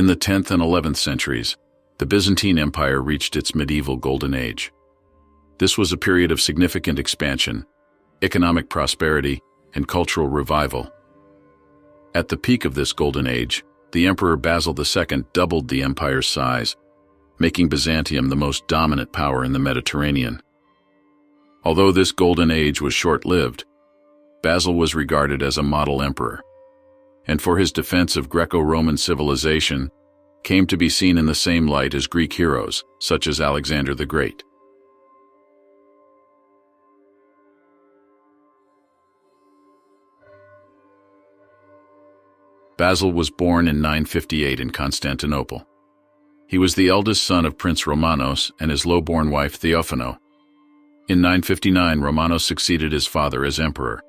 In the 10th and 11th centuries, the Byzantine Empire reached its medieval golden age. This was a period of significant expansion, economic prosperity, and cultural revival. At the peak of this golden age, the Emperor Basil II doubled the empire's size, making Byzantium the most dominant power in the Mediterranean. Although this golden age was short-lived, Basil was regarded as a model emperor, and for his defense of Greco-Roman civilization, came to be seen in the same light as Greek heroes, such as Alexander the Great. Basil was born in 958 in Constantinople. He was the eldest son of Prince Romanos and his low-born wife Theophano. In 959, Romanos succeeded his father as emperor.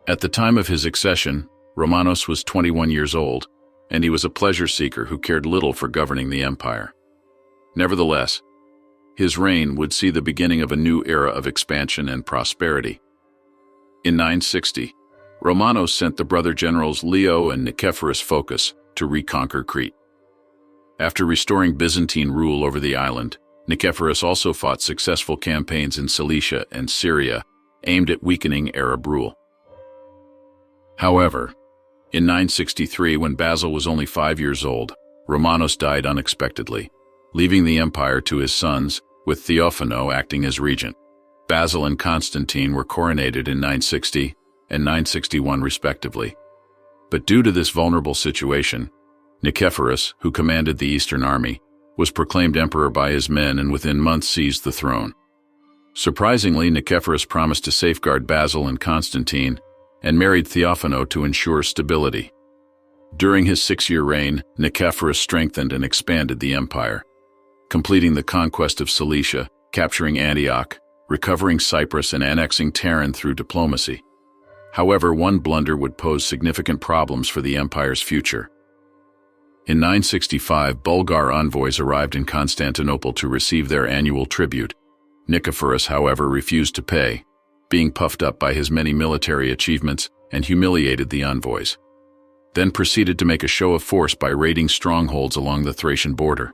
At the time of his accession, Romanos was 21 years old, and he was a pleasure seeker who cared little for governing the empire. Nevertheless, his reign would see the beginning of a new era of expansion and prosperity. In 960, Romanos sent the brother generals Leo and Nicephorus Phocas to reconquer Crete. After restoring Byzantine rule over the island, Nicephorus also fought successful campaigns in Cilicia and Syria aimed at weakening Arab rule. However, in 963, when Basil was only 5 years old, Romanos died unexpectedly, leaving the empire to his sons, with Theophano acting as regent. Basil and Constantine were coronated in 960 and 961 respectively. But due to this vulnerable situation, Nicephorus, who commanded the Eastern Army, was proclaimed emperor by his men and within months seized the throne. Surprisingly, Nicephorus promised to safeguard Basil and Constantine and married Theophano to ensure stability. During his 6-year reign, Nicephorus strengthened and expanded the empire, completing the conquest of Cilicia, capturing Antioch, recovering Cyprus, and annexing Taron through diplomacy. However, one blunder would pose significant problems for the empire's future. In 965, Bulgar envoys arrived in Constantinople to receive their annual tribute. Nicephorus, however, refused to pay, being puffed up by his many military achievements, and humiliated the envoys. Then proceeded to make a show of force by raiding strongholds along the Thracian border.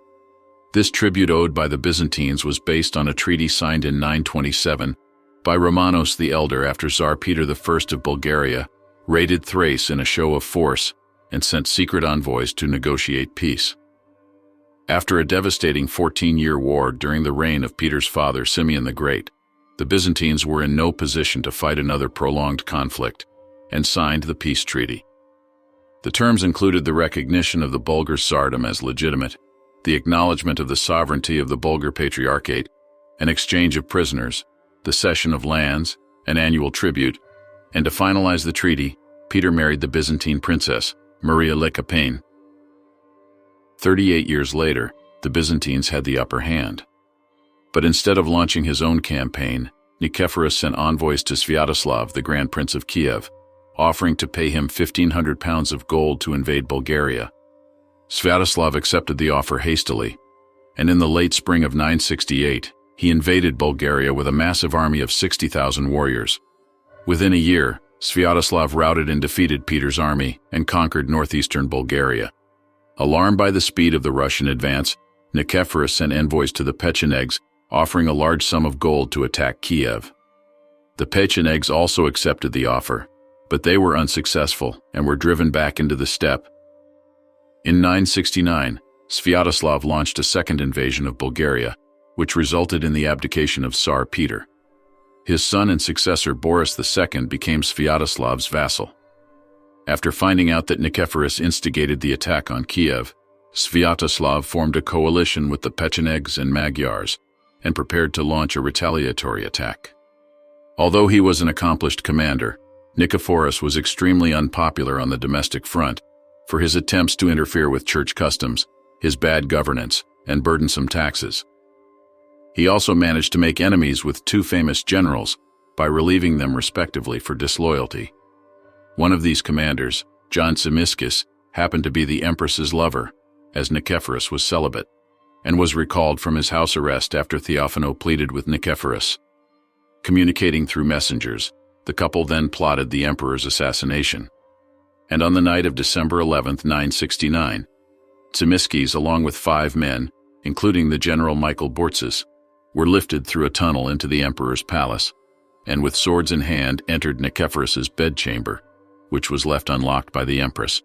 This tribute owed by the Byzantines was based on a treaty signed in 927 by Romanos the Elder after Tsar Peter I of Bulgaria raided Thrace in a show of force and sent secret envoys to negotiate peace. After a devastating 14-year war during the reign of Peter's father Simeon the Great, the Byzantines were in no position to fight another prolonged conflict, and signed the peace treaty. The terms included the recognition of the Bulgar Tsardom as legitimate, the acknowledgement of the sovereignty of the Bulgar Patriarchate, an exchange of prisoners, the cession of lands, an annual tribute, and to finalize the treaty, Peter married the Byzantine princess, Maria Lekapane. 38 years later, the Byzantines had the upper hand. But instead of launching his own campaign, Nicephorus sent envoys to Sviatoslav, the Grand Prince of Kiev, offering to pay him 1,500 pounds of gold to invade Bulgaria. Sviatoslav accepted the offer hastily, and in the late spring of 968, he invaded Bulgaria with a massive army of 60,000 warriors. Within a year, Sviatoslav routed and defeated Peter's army and conquered northeastern Bulgaria. Alarmed by the speed of the Russian advance, Nicephorus sent envoys to the Pechenegs, offering a large sum of gold to attack Kiev. The Pechenegs also accepted the offer, but they were unsuccessful and were driven back into the steppe. In 969, Sviatoslav launched a second invasion of Bulgaria, which resulted in the abdication of Tsar Peter. His son and successor Boris II became Sviatoslav's vassal. After finding out that Nicephorus instigated the attack on Kiev, Sviatoslav formed a coalition with the Pechenegs and Magyars, and prepared to launch a retaliatory attack. Although he was an accomplished commander, Nicephorus was extremely unpopular on the domestic front for his attempts to interfere with church customs, his bad governance, and burdensome taxes. He also managed to make enemies with two famous generals by relieving them respectively for disloyalty. One of these commanders, John Tzimiskis, happened to be the empress's lover, as Nicephorus was celibate, and was recalled from his house arrest after Theophano pleaded with Nicephorus. Communicating through messengers, the couple then plotted the emperor's assassination. And on the night of December 11, 969, Tzimiskes, along with 5 men, including the general Michael Bortzes, were lifted through a tunnel into the emperor's palace, and with swords in hand entered Nicephorus's bedchamber, which was left unlocked by the empress.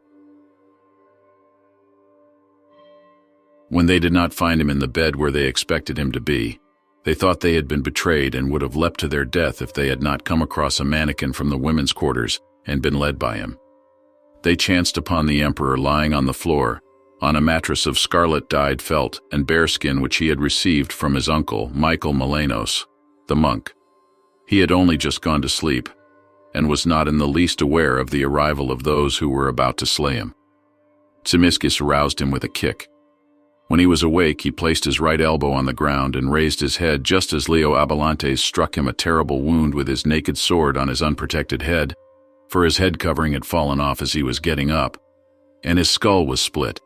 When they did not find him in the bed where they expected him to be, they thought they had been betrayed and would have leapt to their death if they had not come across a mannequin from the women's quarters and been led by him. They chanced upon the emperor lying on the floor, on a mattress of scarlet dyed felt and bearskin which he had received from his uncle, Michael Malenos, the monk. He had only just gone to sleep, and was not in the least aware of the arrival of those who were about to slay him. Tzimiskes aroused him with a kick. When he was awake, he placed his right elbow on the ground and raised his head just as Leo Abelantes struck him a terrible wound with his naked sword on his unprotected head, for his head covering had fallen off as he was getting up, and his skull was split.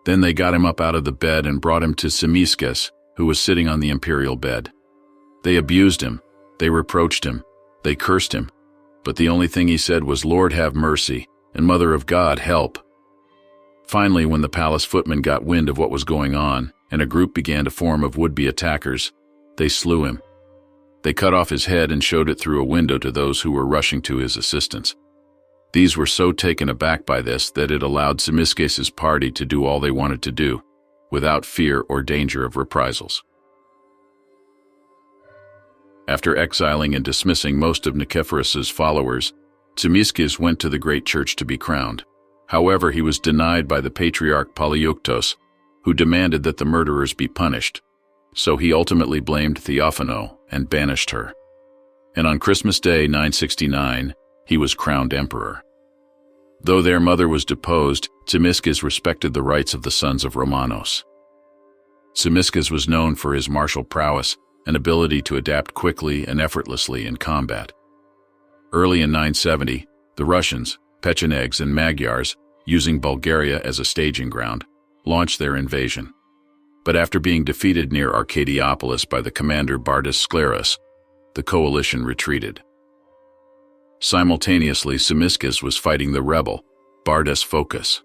Then they got him up out of the bed and brought him to Tzimiskes, who was sitting on the imperial bed. They abused him, they reproached him, they cursed him, but the only thing he said was, "Lord, have mercy, and Mother of God, help." Finally, when the palace footmen got wind of what was going on, and a group began to form of would-be attackers, they slew him. They cut off his head and showed it through a window to those who were rushing to his assistance. These were so taken aback by this that it allowed Tzimiskes' party to do all they wanted to do, without fear or danger of reprisals. After exiling and dismissing most of Nicephorus's followers, Tzimiskes went to the great church to be crowned. However, he was denied by the Patriarch Polyeuctos, who demanded that the murderers be punished, so he ultimately blamed Theophano and banished her. And on Christmas Day 969, he was crowned emperor. Though their mother was deposed, Tzimiskes respected the rights of the sons of Romanos. Tzimiskes was known for his martial prowess and ability to adapt quickly and effortlessly in combat. Early in 970, the Russians, Pechenegs and Magyars, using Bulgaria as a staging ground, launched their invasion. But after being defeated near Arcadiopolis by the commander Bulgar-Slayer, the coalition retreated. Simultaneously, Tzimiskes was fighting the rebel, Bulgar-Slayer.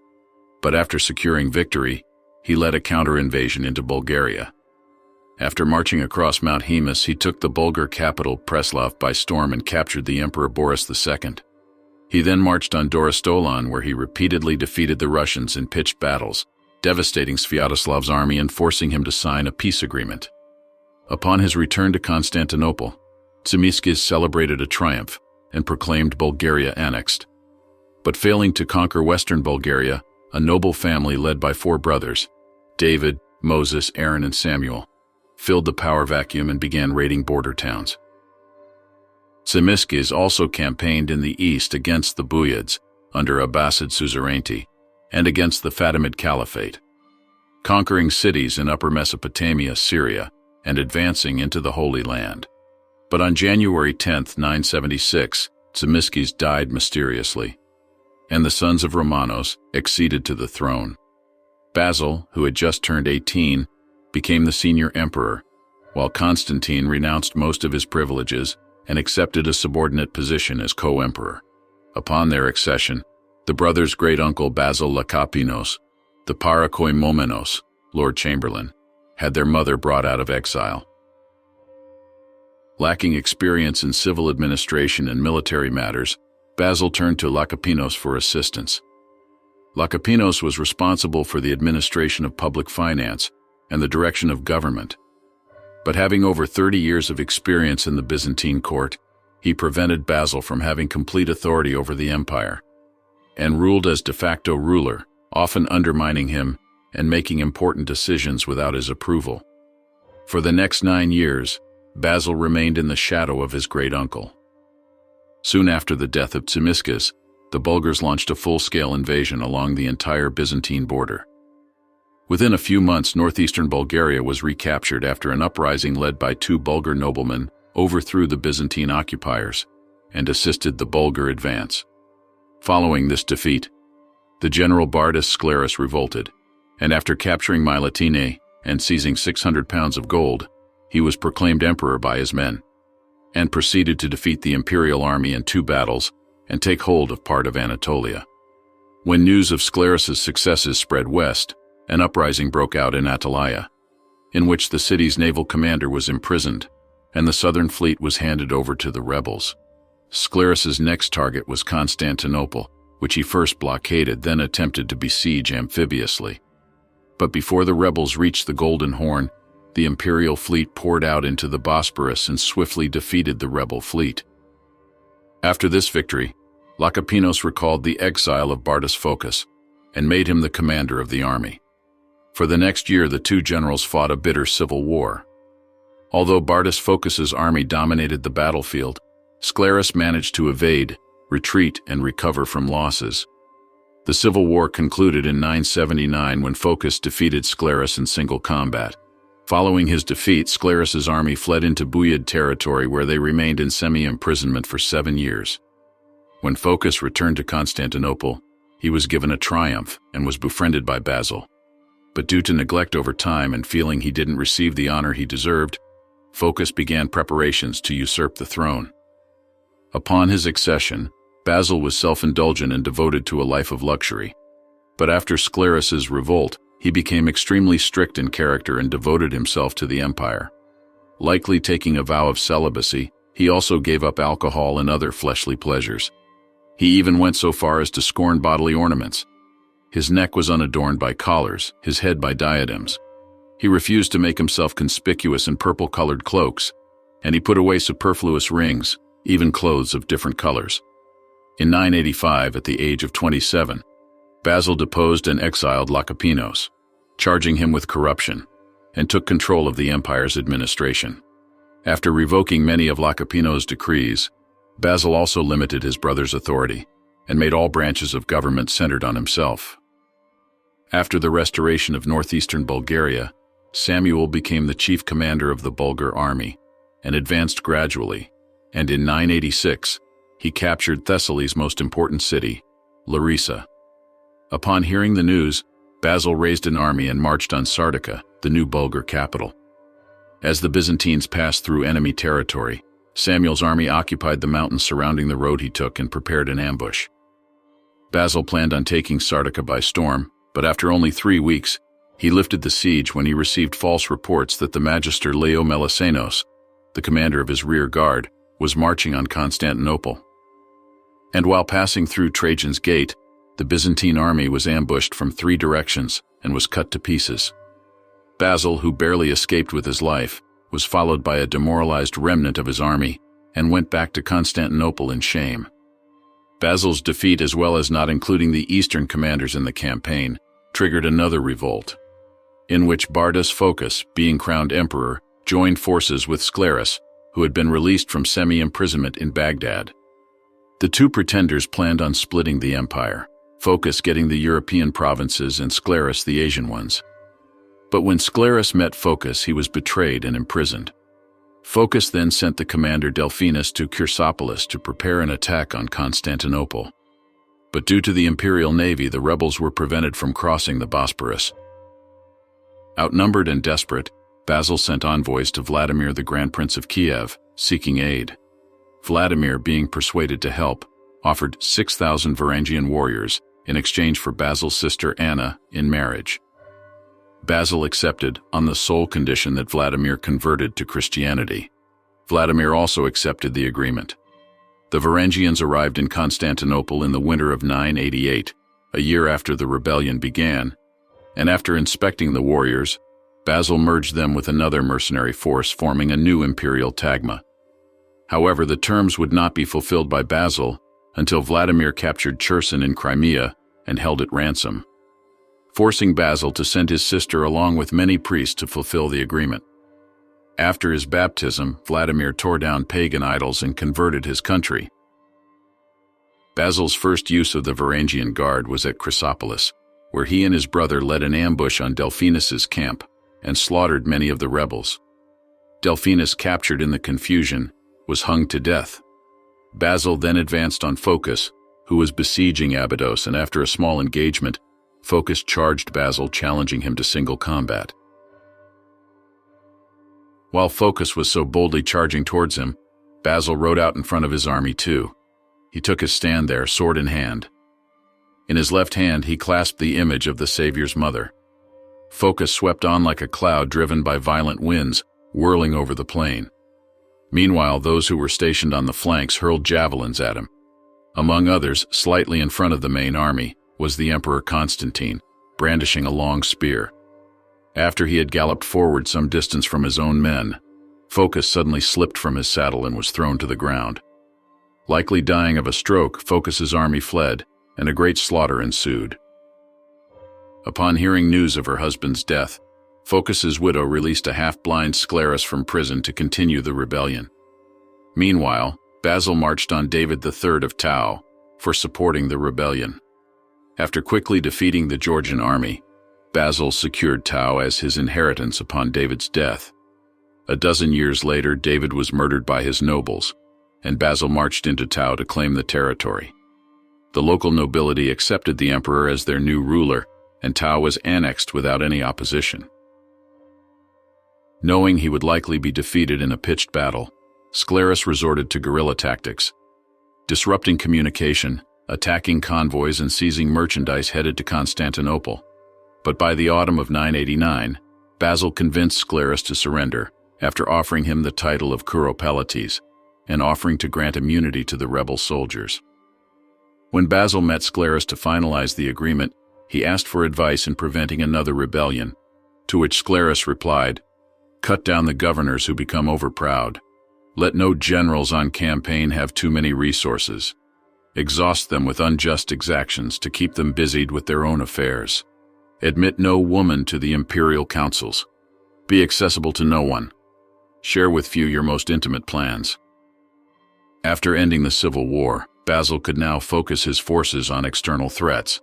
But after securing victory, he led a counter-invasion into Bulgaria. After marching across Mount Haemus, he took the Bulgar capital Preslav by storm and captured the Emperor Boris II. He then marched on Dorostolon, where he repeatedly defeated the Russians in pitched battles, devastating Sviatoslav's army and forcing him to sign a peace agreement. Upon his return to Constantinople, Tzimiskes celebrated a triumph and proclaimed Bulgaria annexed. But failing to conquer western Bulgaria, a noble family led by 4 brothers, David, Moses, Aaron, and Samuel, filled the power vacuum and began raiding border towns. Tzimiskes also campaigned in the east against the Buyids under Abbasid suzerainty and against the Fatimid Caliphate, conquering cities in Upper Mesopotamia, Syria, and advancing into the Holy Land. But on January 10, 976, Tzimiskes died mysteriously, and the sons of Romanos acceded to the throne. Basil, who had just turned 18, became the senior emperor, while Constantine renounced most of his privileges and accepted a subordinate position as co-emperor. Upon their accession, the brothers' great-uncle Basil Lakapinos, the Parakoimomenos, Lord Chamberlain, had their mother brought out of exile. Lacking experience in civil administration and military matters, Basil turned to Lakapinos for assistance. Lakapinos was responsible for the administration of public finance and the direction of government. But having over 30 years of experience in the Byzantine court, he prevented Basil from having complete authority over the empire, and ruled as de facto ruler, often undermining him and making important decisions without his approval. For the next 9 years, Basil remained in the shadow of his great-uncle. Soon after the death of Tzimiskes, the Bulgars launched a full-scale invasion along the entire Byzantine border. Within a few months, northeastern Bulgaria was recaptured after an uprising led by 2 Bulgar noblemen overthrew the Byzantine occupiers and assisted the Bulgar advance. Following this defeat, the general Bulgar-Slayer revolted, and after capturing Mylittene and seizing 600 pounds of gold, he was proclaimed emperor by his men, and proceeded to defeat the imperial army in 2 battles and take hold of part of Anatolia. When news of Sclerus' successes spread west, an uprising broke out in Attalia, in which the city's naval commander was imprisoned, and the southern fleet was handed over to the rebels. Sclerus's next target was Constantinople, which he first blockaded, then attempted to besiege amphibiously. But before the rebels reached the Golden Horn, the imperial fleet poured out into the Bosporus and swiftly defeated the rebel fleet. After this victory, Lecapenus recalled the exile of Bardas Phocas and made him the commander of the army. For the next year, the two generals fought a bitter civil war. Although Bardas Phocas's army dominated the battlefield, Sclerus managed to evade, retreat, and recover from losses. The civil war concluded in 979 when Phocas defeated Sclerus in single combat. Following his defeat, Sclerus's army fled into Buyid territory, where they remained in semi-imprisonment for 7 years. When Phocas returned to Constantinople, he was given a triumph and was befriended by Basil. But due to neglect over time and feeling he didn't receive the honor he deserved, Phocas began preparations to usurp the throne. Upon his accession, Basil was self-indulgent and devoted to a life of luxury. But after Sclerus's revolt, he became extremely strict in character and devoted himself to the empire. Likely taking a vow of celibacy, he also gave up alcohol and other fleshly pleasures. He even went so far as to scorn bodily ornaments. His neck was unadorned by collars, his head by diadems. He refused to make himself conspicuous in purple-colored cloaks, and he put away superfluous rings, even clothes of different colors. In 985, at the age of 27, Basil deposed and exiled Lecapenus, charging him with corruption, and took control of the empire's administration. After revoking many of Lecapenus' decrees, Basil also limited his brother's authority and made all branches of government centered on himself. After the restoration of northeastern Bulgaria, Samuel became the chief commander of the Bulgar army and advanced gradually, and in 986, he captured Thessaly's most important city, Larissa. Upon hearing the news, Basil raised an army and marched on Sardica, the new Bulgar capital. As the Byzantines passed through enemy territory, Samuel's army occupied the mountains surrounding the road he took and prepared an ambush. Basil planned on taking Sardica by storm, but after only 3 weeks, he lifted the siege when he received false reports that the magister Leo Melisenos, the commander of his rear guard, was marching on Constantinople. And while passing through Trajan's Gate, the Byzantine army was ambushed from 3 directions and was cut to pieces. Basil, who barely escaped with his life, was followed by a demoralized remnant of his army and went back to Constantinople in shame. Basil's defeat, as well as not including the eastern commanders in the campaign, triggered another revolt, in which Bardas Phocas, being crowned emperor, joined forces with Sclerus, who had been released from semi-imprisonment in Baghdad. The two pretenders planned on splitting the empire, Phocas getting the European provinces and Sclerus the Asian ones. But when Sclerus met Phocas, he was betrayed and imprisoned. Phocas then sent the commander Delphinus to Chrysopolis to prepare an attack on Constantinople. But due to the imperial navy, the rebels were prevented from crossing the Bosporus. Outnumbered and desperate, Basil sent envoys to Vladimir, the Grand Prince of Kiev, seeking aid. Vladimir, being persuaded to help, offered 6,000 Varangian warriors in exchange for Basil's sister Anna in marriage. Basil accepted on the sole condition that Vladimir converted to Christianity. Vladimir also accepted the agreement. The Varangians arrived in Constantinople in the winter of 988, a year after the rebellion began, and after inspecting the warriors, Basil merged them with another mercenary force, forming a new imperial tagma. However, the terms would not be fulfilled by Basil until Vladimir captured Cherson in Crimea and held it ransom, forcing Basil to send his sister along with many priests to fulfill the agreement. After his baptism, Vladimir tore down pagan idols and converted his country. Basil's first use of the Varangian Guard was at Chrysopolis, where he and his brother led an ambush on Delphinus's camp and slaughtered many of the rebels. Delphinus, captured in the confusion, was hung to death. Basil then advanced on Phocas, who was besieging Abydos, and after a small engagement, Phocas charged Basil, challenging him to single combat. While Phocas was so boldly charging towards him, Basil rode out in front of his army too. He took his stand there, sword in hand. In his left hand he clasped the image of the Savior's mother. Phocas swept on like a cloud driven by violent winds, whirling over the plain. Meanwhile, those who were stationed on the flanks hurled javelins at him. Among others, slightly in front of the main army, was the Emperor Constantine, brandishing a long spear. After he had galloped forward some distance from his own men, Phocas suddenly slipped from his saddle and was thrown to the ground. Likely dying of a stroke, Phocas's army fled, and a great slaughter ensued. Upon hearing news of her husband's death, Phocas's widow released a half-blind Sclerus from prison to continue the rebellion. Meanwhile, Basil marched on David III of Tau for supporting the rebellion. After quickly defeating the Georgian army, Basil secured Tau as his inheritance upon David's death. A dozen years later, David was murdered by his nobles, and Basil marched into Tau to claim the territory. The local nobility accepted the emperor as their new ruler, and Tau was annexed without any opposition. Knowing he would likely be defeated in a pitched battle, Sclerus resorted to guerrilla tactics, disrupting communication, attacking convoys, and seizing merchandise headed to Constantinople. But by the autumn of 989, Basil convinced Sclerus to surrender after offering him the title of Curopalates and offering to grant immunity to the rebel soldiers. When Basil met Sclerus to finalize the agreement, he asked for advice in preventing another rebellion, to which Sclerus replied, "Cut down the governors who become overproud. Let no generals on campaign have too many resources. Exhaust them with unjust exactions to keep them busied with their own affairs. Admit no woman to the imperial councils. Be accessible to no one. Share with few your most intimate plans." After ending the civil war, Basil could now focus his forces on external threats.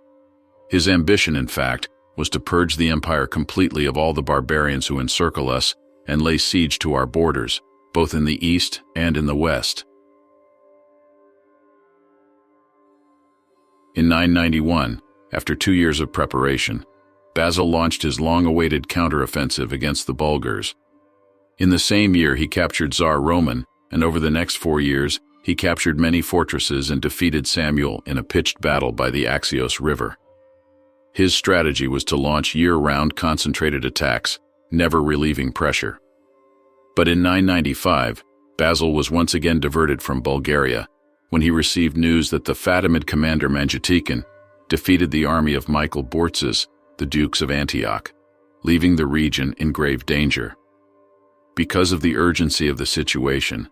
His ambition, in fact, was to purge the empire completely of all the barbarians who encircle us and lay siege to our borders, both in the east and in the west. In 991, after 2 years of preparation, Basil launched his long-awaited counteroffensive against the Bulgars. In the same year, he captured Tsar Roman, and over the next 4 years, he captured many fortresses and defeated Samuel in a pitched battle by the Axios River. His strategy was to launch year-round concentrated attacks, never relieving pressure. But in 995, Basil was once again diverted from Bulgaria when he received news that the Fatimid commander Manjutikan defeated the army of Michael Bortzes, the Dukes of Antioch, leaving the region in grave danger. Because of the urgency of the situation,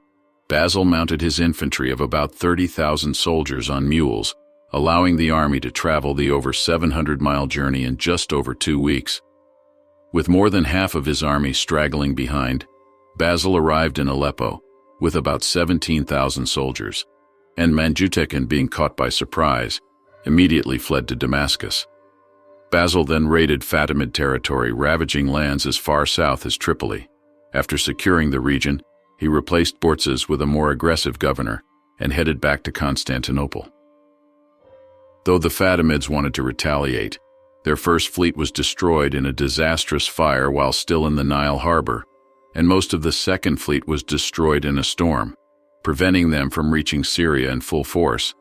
Basil mounted his infantry of about 30,000 soldiers on mules, allowing the army to travel the over 700-mile journey in just over 2 weeks. With more than half of his army straggling behind, Basil arrived in Aleppo with about 17,000 soldiers, and Manjutikan, being caught by surprise, immediately fled to Damascus. Basil then raided Fatimid territory, ravaging lands as far south as Tripoli. After securing the region, he replaced Bortzes with a more aggressive governor and headed back to Constantinople. Though the Fatimids wanted to retaliate, their first fleet was destroyed in a disastrous fire while still in the Nile harbor, and most of the second fleet was destroyed in a storm, preventing them from reaching Syria in full force.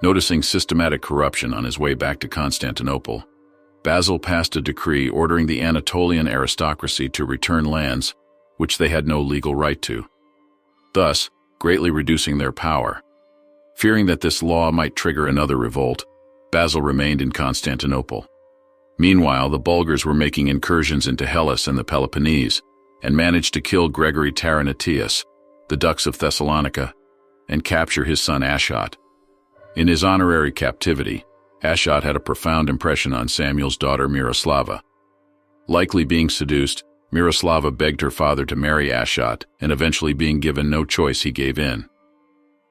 Noticing systematic corruption on his way back to Constantinople, Basil passed a decree ordering the Anatolian aristocracy to return lands which they had no legal right to, thus greatly reducing their power. Fearing that this law might trigger another revolt, Basil remained in Constantinople. Meanwhile, the Bulgars were making incursions into Hellas and the Peloponnese, and managed to kill Gregory Taranatius, the Dux of Thessalonica, and capture his son Ashot. In his honorary captivity, Ashot had a profound impression on Samuel's daughter Miroslava. Likely being seduced, Miroslava begged her father to marry Ashot, and eventually being given no choice, he gave in.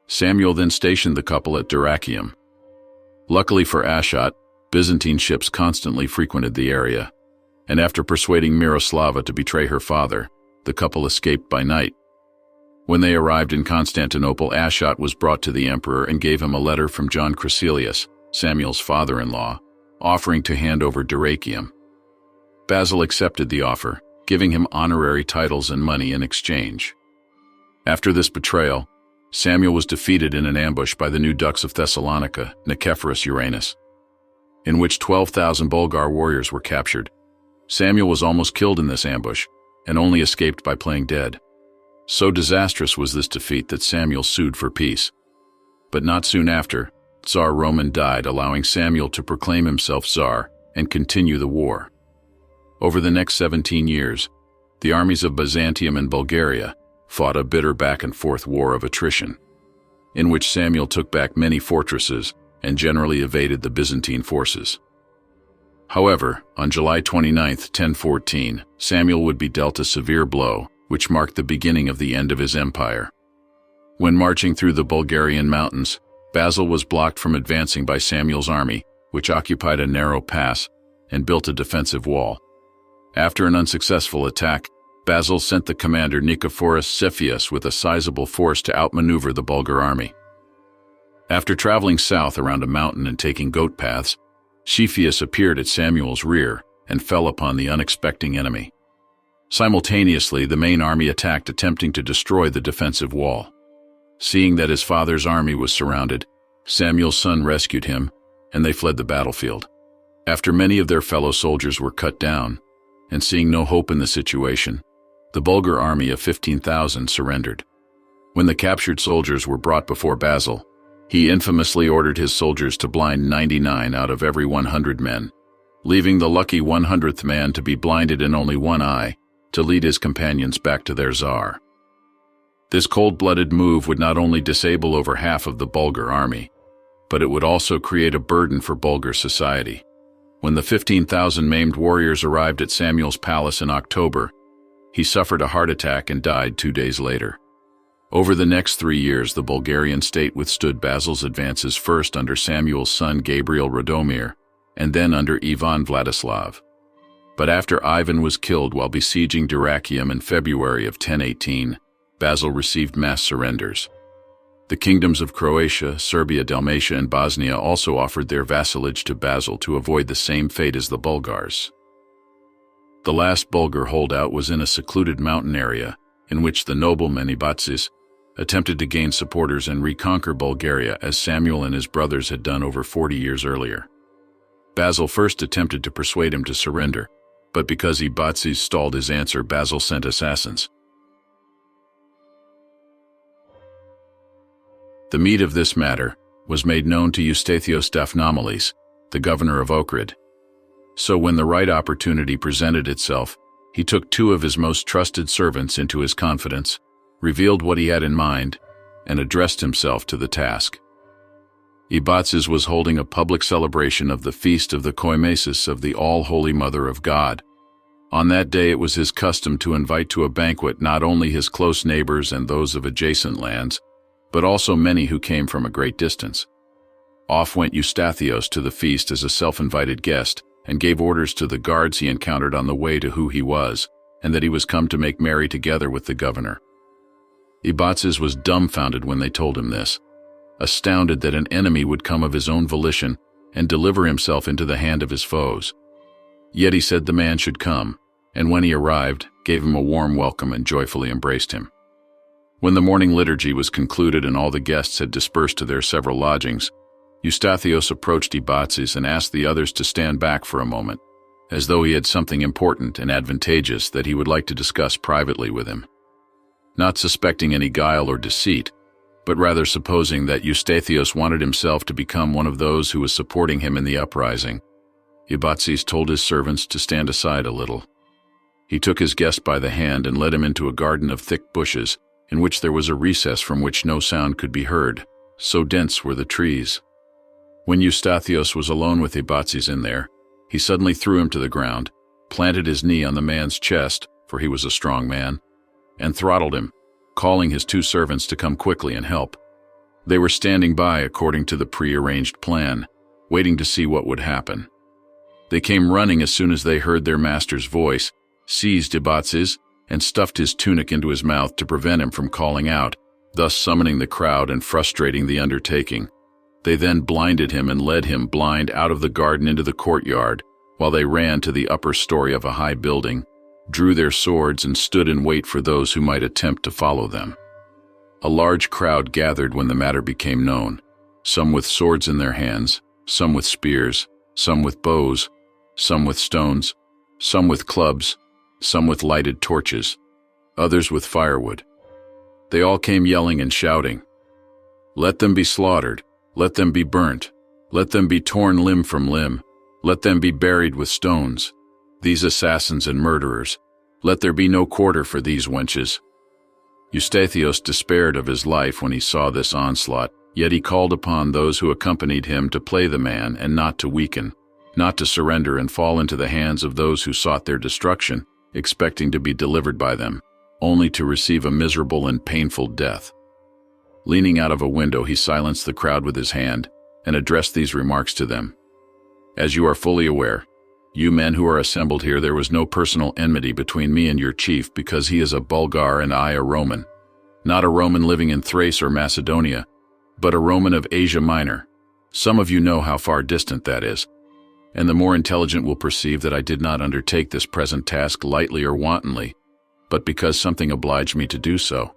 Samuel then stationed the couple at Dyrrhachium. Luckily for Ashot, Byzantine ships constantly frequented the area, and after persuading Miroslava to betray her father, the couple escaped by night. When they arrived in Constantinople, Ashot was brought to the emperor and gave him a letter from John Chryselius, Samuel's father-in-law, offering to hand over Dyrrhachium. Basil accepted the offer, giving him honorary titles and money in exchange. After this betrayal, Samuel was defeated in an ambush by the new Dux of Thessalonica, Nicephorus Uranus. in which 12,000 Bulgar warriors were captured. Samuel was almost killed in this ambush, and only escaped by playing dead. So disastrous was this defeat that Samuel sued for peace. But not soon after, Tsar Roman died, allowing Samuel to proclaim himself Tsar and continue the war. Over the next 17 years, the armies of Byzantium and Bulgaria fought a bitter back-and-forth war of attrition, in which Samuel took back many fortresses and generally evaded the Byzantine forces. However, on July 29, 1014, Samuel would be dealt a severe blow, which marked the beginning of the end of his empire. When marching through the Bulgarian mountains, Basil was blocked from advancing by Samuel's army, which occupied a narrow pass and built a defensive wall. After an unsuccessful attack, Basil sent the commander Nicephorus Cepheus with a sizable force to outmaneuver the Bulgar army. After traveling south around a mountain and taking goat paths, Cepheus appeared at Samuel's rear and fell upon the unexpected enemy. Simultaneously, the main army attacked, attempting to destroy the defensive wall. Seeing that his father's army was surrounded, Samuel's son rescued him, and they fled the battlefield. After many of their fellow soldiers were cut down, and seeing no hope in the situation, the Bulgar army of 15,000 surrendered. When the captured soldiers were brought before Basil, he infamously ordered his soldiers to blind 99 out of every 100 men, leaving the lucky 100th man to be blinded in only one eye, to lead his companions back to their Tsar. This cold-blooded move would not only disable over half of the Bulgar army, but it would also create a burden for Bulgar society. When the 15,000 maimed warriors arrived at Samuel's palace in October, he suffered a heart attack and died 2 days later. Over the next 3 years, the Bulgarian state withstood Basil's advances, first under Samuel's son Gabriel Radomir, and then under Ivan Vladislav. But after Ivan was killed while besieging Dyrrhachium in February of 1018, Basil received mass surrenders. The kingdoms of Croatia, Serbia, Dalmatia, and Bosnia also offered their vassalage to Basil to avoid the same fate as the Bulgars. The last Bulgar holdout was in a secluded mountain area, in which the nobleman Ibatzis attempted to gain supporters and reconquer Bulgaria, as Samuel and his brothers had done over 40 years earlier. Basil first attempted to persuade him to surrender, but because Ibatzis stalled his answer, Basil sent assassins. The meat of this matter was made known to Eustathios Daphnomeles, the governor of Ohrid. So when the right opportunity presented itself, he took 2 of his most trusted servants into his confidence, revealed what he had in mind, and addressed himself to the task. Ibatzis was holding a public celebration of the feast of the Koimesis of the All-Holy Mother of God. On that day it was his custom to invite to a banquet not only his close neighbors and those of adjacent lands, but also many who came from a great distance. Off went Eustathios to the feast as a self-invited guest, and gave orders to the guards he encountered on the way to who he was, and that he was come to make merry together with the governor. Ibatzis was dumbfounded when they told him this, astounded that an enemy would come of his own volition and deliver himself into the hand of his foes. Yet he said the man should come, and when he arrived, gave him a warm welcome and joyfully embraced him. When the morning liturgy was concluded and all the guests had dispersed to their several lodgings, Eustathios approached Ibatzis and asked the others to stand back for a moment, as though he had something important and advantageous that he would like to discuss privately with him. Not suspecting any guile or deceit, but rather supposing that Eustathios wanted himself to become one of those who was supporting him in the uprising, Ibatzis told his servants to stand aside a little. He took his guest by the hand and led him into a garden of thick bushes, in which there was a recess from which no sound could be heard, so dense were the trees. When Eustathios was alone with Ibatzis in there, he suddenly threw him to the ground, planted his knee on the man's chest, for he was a strong man, and throttled him, calling his 2 servants to come quickly and help. They were standing by according to the pre-arranged plan, waiting to see what would happen. They came running as soon as they heard their master's voice, seized Ibatzis, and stuffed his tunic into his mouth to prevent him from calling out, thus summoning the crowd and frustrating the undertaking. They then blinded him and led him blind out of the garden into the courtyard, while they ran to the upper story of a high building, drew their swords and stood in wait for those who might attempt to follow them. A large crowd gathered when the matter became known, some with swords in their hands, some with spears, some with bows, some with stones, some with clubs, some with lighted torches, others with firewood. They all came yelling and shouting, "Let them be slaughtered, let them be burnt, let them be torn limb from limb, let them be buried with stones, these assassins and murderers, let there be no quarter for these wenches." Eustathius despaired of his life when he saw this onslaught, yet he called upon those who accompanied him to play the man and not to weaken, not to surrender and fall into the hands of those who sought their destruction, expecting to be delivered by them, only to receive a miserable and painful death. Leaning out of a window, he silenced the crowd with his hand and addressed these remarks to them. "As you are fully aware, you men who are assembled here, there was no personal enmity between me and your chief, because he is a Bulgar and I a Roman. Not a Roman living in Thrace or Macedonia, but a Roman of Asia Minor. Some of you know how far distant that is, and the more intelligent will perceive that I did not undertake this present task lightly or wantonly, but because something obliged me to do so.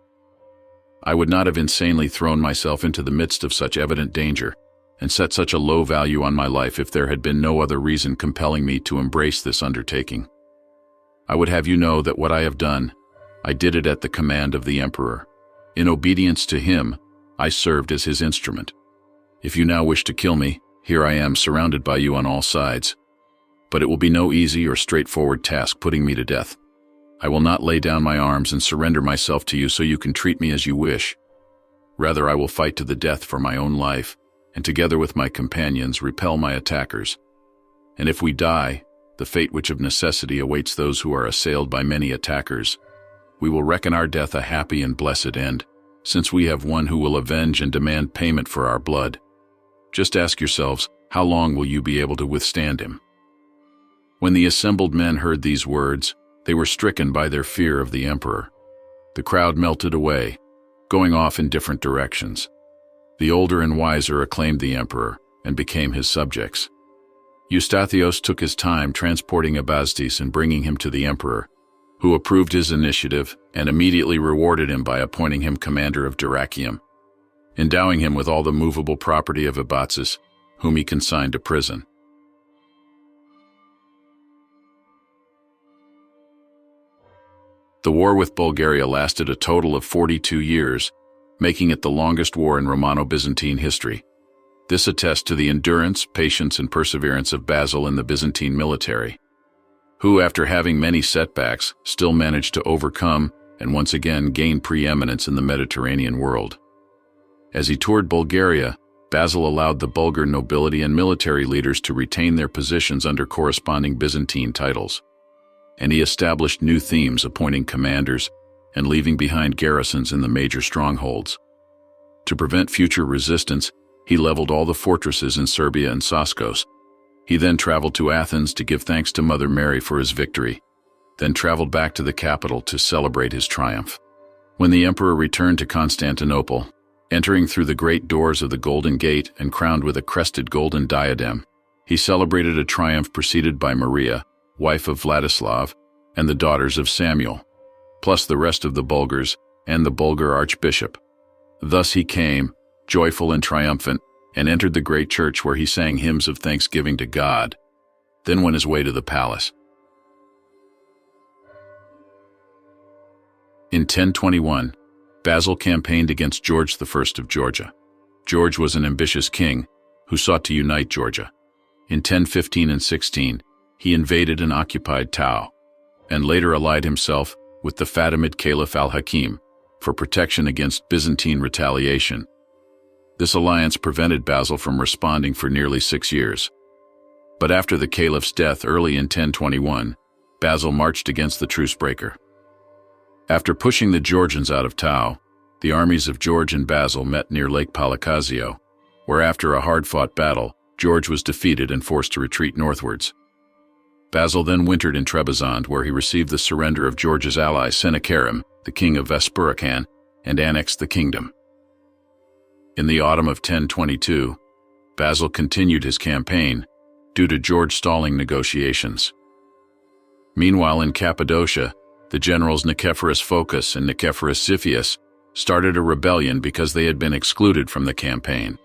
I would not have insanely thrown myself into the midst of such evident danger, and set such a low value on my life if there had been no other reason compelling me to embrace this undertaking. I would have you know that what I have done, I did it at the command of the emperor. In obedience to him, I served as his instrument. If you now wish to kill me, here I am surrounded by you on all sides. But it will be no easy or straightforward task putting me to death. I will not lay down my arms and surrender myself to you so you can treat me as you wish. Rather, I will fight to the death for my own life, and together with my companions repel my attackers. And if we die, the fate which of necessity awaits those who are assailed by many attackers, we will reckon our death a happy and blessed end, since we have one who will avenge and demand payment for our blood. Just ask yourselves, how long will you be able to withstand him?" When the assembled men heard these words, they were stricken by their fear of the emperor. The crowd melted away, going off in different directions. The older and wiser acclaimed the emperor and became his subjects. Eustathius took his time transporting Abastis and bringing him to the emperor, who approved his initiative and immediately rewarded him by appointing him commander of Dyrrachium, endowing him with all the movable property of Abbasis, whom he consigned to prison. The war with Bulgaria lasted a total of 42 years, making it the longest war in Romano-Byzantine history. This attests to the endurance, patience, and perseverance of Basil in the Byzantine military, who, after having many setbacks, still managed to overcome and once again gain preeminence in the Mediterranean world. As he toured Bulgaria, Basil allowed the Bulgar nobility and military leaders to retain their positions under corresponding Byzantine titles, and he established new themes, appointing commanders and leaving behind garrisons in the major strongholds. To prevent future resistance, he leveled all the fortresses in Serbia and Saskos. He then traveled to Athens to give thanks to Mother Mary for his victory, then traveled back to the capital to celebrate his triumph. When the emperor returned to Constantinople, entering through the great doors of the Golden Gate and crowned with a crested golden diadem, he celebrated a triumph preceded by Maria, wife of Vladislav, and the daughters of Samuel, plus the rest of the Bulgars and the Bulgar archbishop. Thus he came, joyful and triumphant, and entered the great church where he sang hymns of thanksgiving to God, then went his way to the palace. In 1021, Basil campaigned against George I of Georgia. George was an ambitious king who sought to unite Georgia. In 1015 and 16, he invaded and occupied Tau, and later allied himself with the Fatimid Caliph al-Hakim for protection against Byzantine retaliation. This alliance prevented Basil from responding for nearly 6 years. But after the caliph's death early in 1021, Basil marched against the truce-breaker. After pushing the Georgians out of Tau, the armies of George and Basil met near Lake Palakazio, where after a hard-fought battle, George was defeated and forced to retreat northwards. Basil then wintered in Trebizond, where he received the surrender of George's ally Sennacherib, the king of Vespasian, and annexed the kingdom. In the autumn of 1022, Basil continued his campaign due to George stalling negotiations. Meanwhile, in Cappadocia, the generals Nicephorus Phocas and Nicephorus Xiphias started a rebellion because they had been excluded from the campaign.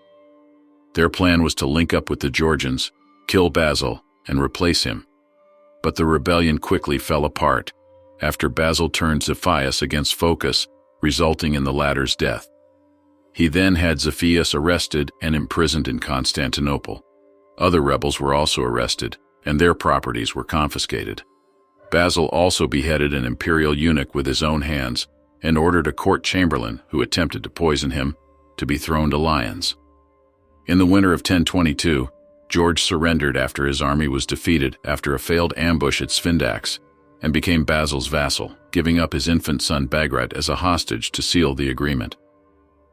Their plan was to link up with the Georgians kill Basil, and replace him. But the rebellion quickly fell apart after Basil turned Xiphias against Phocas, resulting in the latter's death. He then had Xiphias arrested and imprisoned in Constantinople. Other rebels were also arrested, and their properties were confiscated. Basil also beheaded an imperial eunuch with his own hands and ordered a court chamberlain who attempted to poison him to be thrown to lions. In the winter of 1022, George surrendered after his army was defeated after a failed ambush at Sfindax and became Basil's vassal, giving up his infant son Bagrat as a hostage to seal the agreement.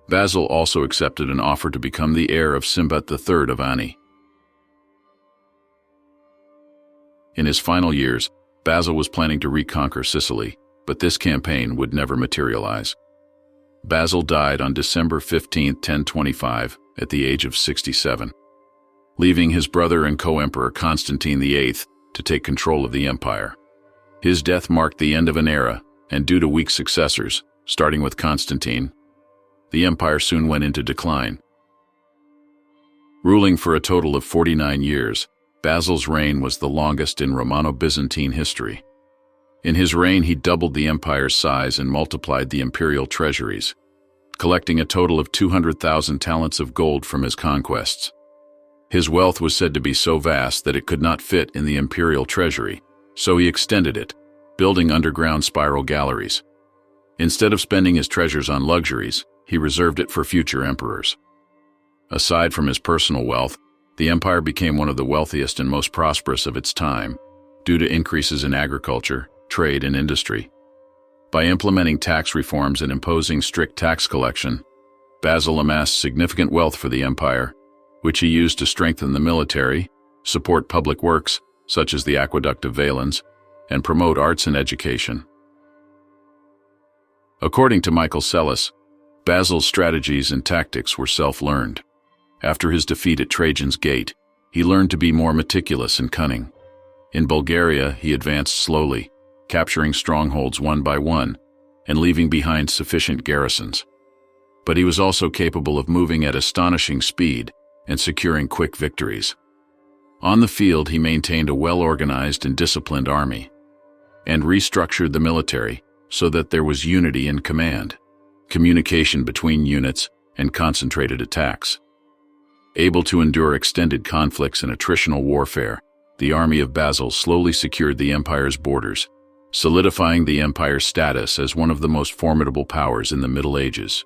Basil also accepted an offer to become the heir of Simbat III of Ani. In his final years, Basil was planning to reconquer Sicily, but this campaign would never materialize. Basil died on December 15, 1025, at the age of 67, leaving his brother and co-emperor Constantine VIII to take control of the empire. His death marked the end of an era, and due to weak successors, starting with Constantine, the empire soon went into decline. Ruling for a total of 49 years, Basil's reign was the longest in Romano-Byzantine history. In his reign, he doubled the empire's size and multiplied the imperial treasuries, collecting a total of 200,000 talents of gold from his conquests. His wealth was said to be so vast that it could not fit in the imperial treasury, so he extended it, building underground spiral galleries. Instead of spending his treasures on luxuries, he reserved it for future emperors. Aside from his personal wealth, the empire became one of the wealthiest and most prosperous of its time, due to increases in agriculture, trade, and industry. By implementing tax reforms and imposing strict tax collection, Basil amassed significant wealth for the empire, which he used to strengthen the military, support public works, such as the aqueduct of Valens, and promote arts and education. According to Michael Psellus, Basil's strategies and tactics were self-learned. After his defeat at Trajan's Gate, he learned to be more meticulous and cunning. In Bulgaria, he advanced slowly, capturing strongholds one by one and leaving behind sufficient garrisons. But he was also capable of moving at astonishing speed and securing quick victories. On the field, he maintained a well-organized and disciplined army and restructured the military so that there was unity in command, communication between units, and concentrated attacks. Able to endure extended conflicts and attritional warfare, the army of Basil slowly secured the empire's borders, solidifying the empire's status as one of the most formidable powers in the Middle Ages.